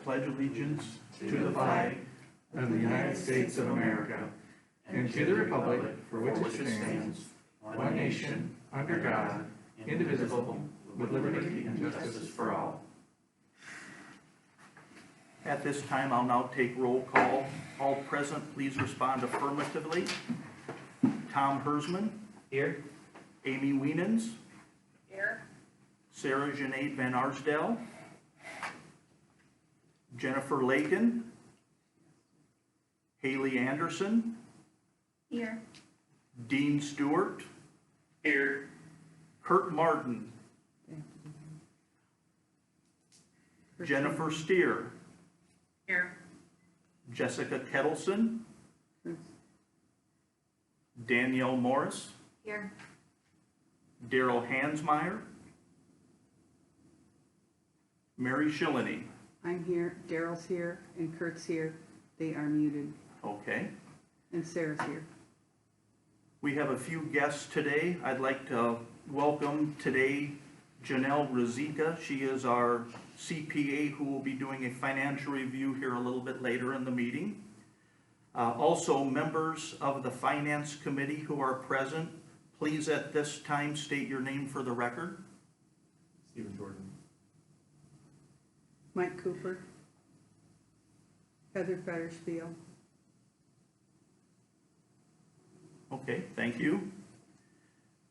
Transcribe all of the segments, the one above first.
pledge allegiance to the flag of the United States of America and to the republic for which it stands, one nation, under God, indivisible, with liberty and justice for all. At this time, I'll now take roll call. All present, please respond affirmatively. Tom Hersman. Here. Amy Wienens. Here. Sarah Sinead Van Arsdale. Jennifer Lakin. Haley Anderson. Here. Dean Stewart. Here. Kurt Martin. Jennifer Steer. Here. Jessica Kettleson. Danielle Morris. Here. Daryl Hansmeyer. Mary Shillany. I'm here, Daryl's here, and Kurt's here. They are muted. Okay. And Sarah's here. We have a few guests today. I'd like to welcome today Janelle Rosika. She is our CPA who will be doing a financial review here a little bit later in the meeting. Also, members of the Finance Committee who are present, please at this time state your name for the record. Stephen Jordan. Mike Cooper. Heather Fetterspiel. Okay, thank you.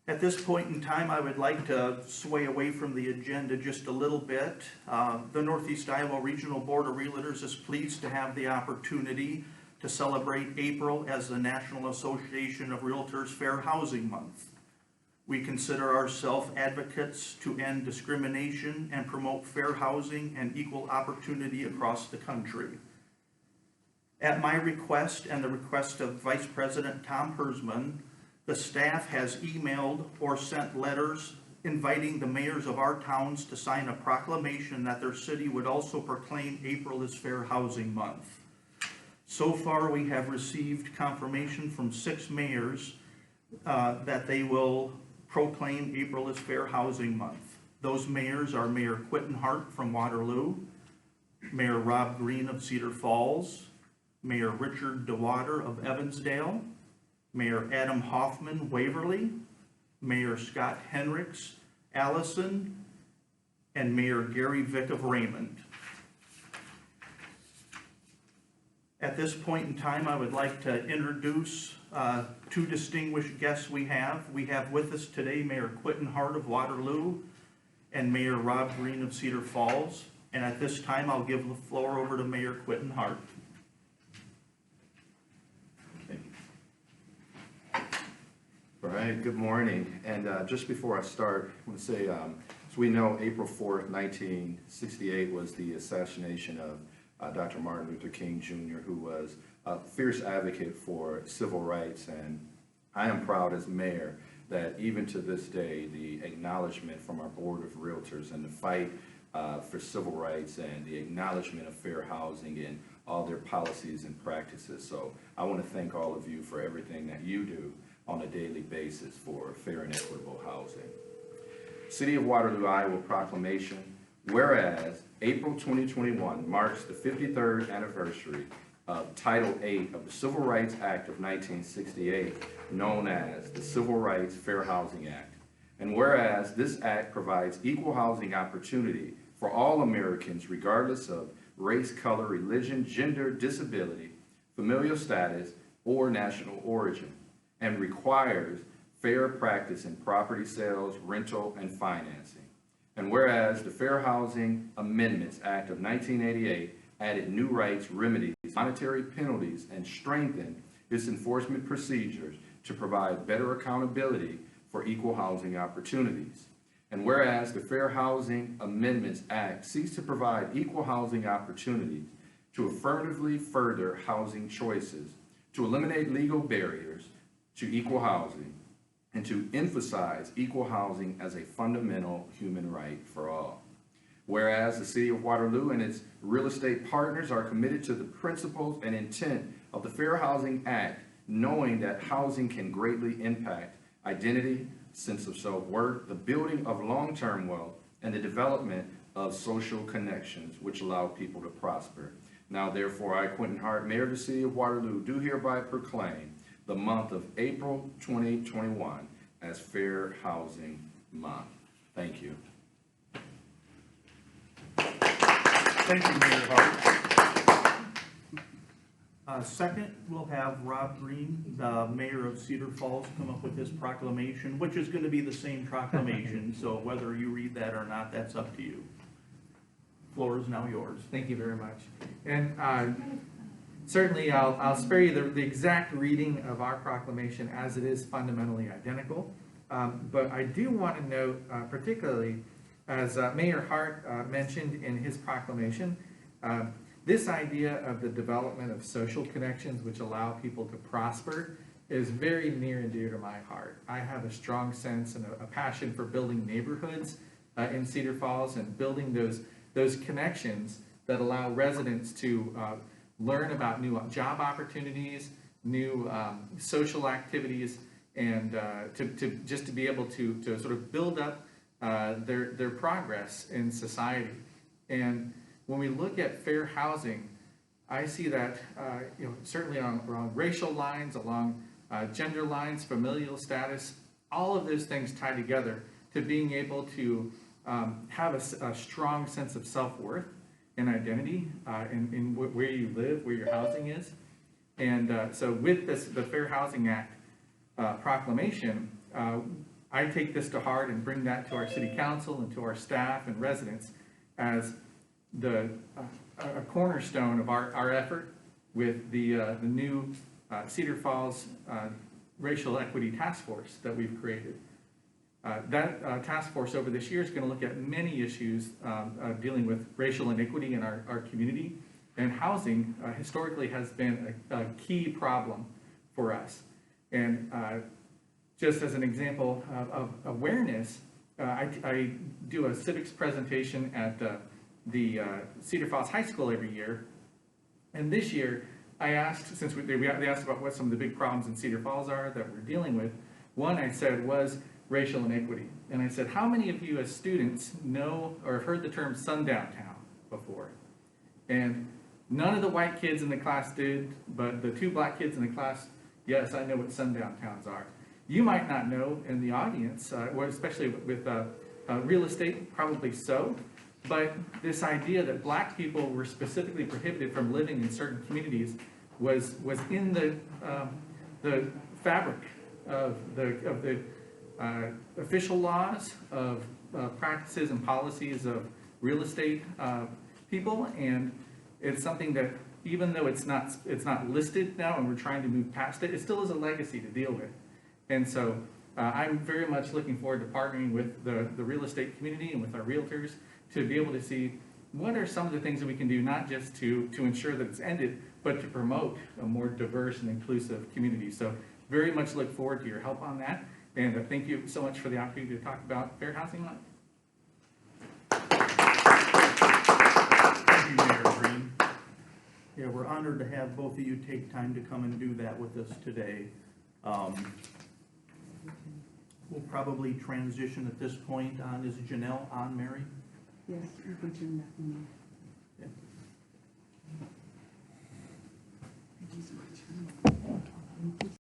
At this point in time, I would like to sway away from the agenda just a little bit. The Northeast Iowa Regional Board of Realtors is pleased to have the opportunity to celebrate April as the National Association of REALTORS Fair Housing Month. We consider ourselves advocates to end discrimination and promote fair housing and equal opportunity across the country. At my request and the request of Vice President Tom Hersman, the staff has emailed or sent letters inviting the mayors of our towns to sign a proclamation that their city would also proclaim April as Fair Housing Month. So far, we have received confirmation from 6 mayors that they will proclaim April as Fair Housing Month. Those mayors are Mayor Quentin Hart from Waterloo, Mayor Rob Green of Cedar Falls, Mayor Richard DeWater of Evansdale, Mayor Adam Hoffman, Waverly, Mayor Scott Henricks, Allison, and Mayor Gary Vick of Raymond. At this point in time, I would like to introduce 2 distinguished guests we have. We have with us today Mayor Quentin Hart of Waterloo and Mayor Rob Green of Cedar Falls. And at this time, I'll give the floor over to Mayor Quentin Hart. All right, good morning. And just before I start, I want to say, as we know, April 4th, 1968 was the assassination of Dr. Martin Luther King Jr., who was a fierce advocate for civil rights. And I am proud as mayor that even to this day, the acknowledgement from our Board of Realtors and the fight for civil rights and the acknowledgement of fair housing and all their policies and practices. So I want to thank all of you for everything that you do on a daily basis for fair and equitable housing. City of Waterloo, Iowa Proclamation. Whereas April 2021 marks the 53rd anniversary of Title VIII of the Civil Rights Act of 1968, known as the Civil Rights Fair Housing Act. And whereas this act provides equal housing opportunity for all Americans regardless of race, color, religion, gender, disability, familial status, or national origin, and requires fair practice in property sales, rental, and financing. And whereas the Fair Housing Amendments Act of 1988 added new rights, remedies, monetary penalties, and strengthened its enforcement procedures to provide better accountability for equal housing opportunities. And whereas the Fair Housing Amendments Act seeks to provide equal housing opportunities to affirmatively further housing choices, to eliminate legal barriers to equal housing, and to emphasize equal housing as a fundamental human right for all. Whereas the City of Waterloo and its real estate partners are committed to the principles and intent of the Fair Housing Act, knowing that housing can greatly impact identity, sense of self-worth, the building of long-term wealth, and the development of social connections which allow people to prosper. Now therefore, I, Quentin Hart, Mayor of the City of Waterloo, do hereby proclaim the month of April 2021 as Fair Housing Month. Thank you. Thank you, Mayor Hart. Second, we'll have Rob Green, the mayor of Cedar Falls, come up with his proclamation, which is going to be the same proclamation, so whether you read that or not, that's up to you. Floor is now yours. Thank you very much. And certainly I'll spare you the exact reading of our proclamation as it is fundamentally identical. But I do want to note particularly, as Mayor Hart mentioned in his proclamation, this idea of the development of social connections which allow people to prosper is very near and dear to my heart. I have a strong sense and a passion for building neighborhoods in Cedar Falls and building those connections that allow residents to learn about new job opportunities, new social activities, and to be able to sort of build up their progress in society. And when we look at fair housing, I see that certainly along racial lines, along gender lines, familial status, all of those things tie together to being able to have a strong sense of self-worth and identity in where you live, where your housing is. And so with the Fair Housing Act proclamation, I take this to heart and bring that to our city council and to our staff and residents as a cornerstone of our effort with the new Cedar Falls Racial Equity Task Force that we've created. That task force over this year is going to look at many issues dealing with racial inequity in our community, and housing historically has been a key problem for us. And just as an example of awareness, I do a civics presentation at the Cedar Falls High School every year, and this year I asked, since they asked about what some of the big problems in Cedar Falls are that we're dealing with, one I said was racial inequity. And I said, how many of you as students know or have heard the term sundown town before? And none of the white kids in the class did, but the two black kids in the class, yes, I know what sundown towns are. You might not know in the audience, especially with real estate, probably so, but this idea that black people were specifically prohibited from living in certain communities was in the fabric of the official laws, of practices and policies of real estate people, and it's something that even though it's not listed now and we're trying to move past it, it still is a legacy to deal with. And so I'm very much looking forward to partnering with the real estate community and with our realtors to be able to see what are some of the things that we can do, not just to ensure that it's ended, but to promote a more diverse and inclusive community. So very much look forward to your help on that. And thank you so much for the opportunity to talk about Fair Housing Month. Thank you, Mayor Green. Yeah, we're honored to have both of you take time to come and do that with us today. We'll probably transition at this point on. Is Janelle on, Mary? Yes, you can turn that one Yeah. on.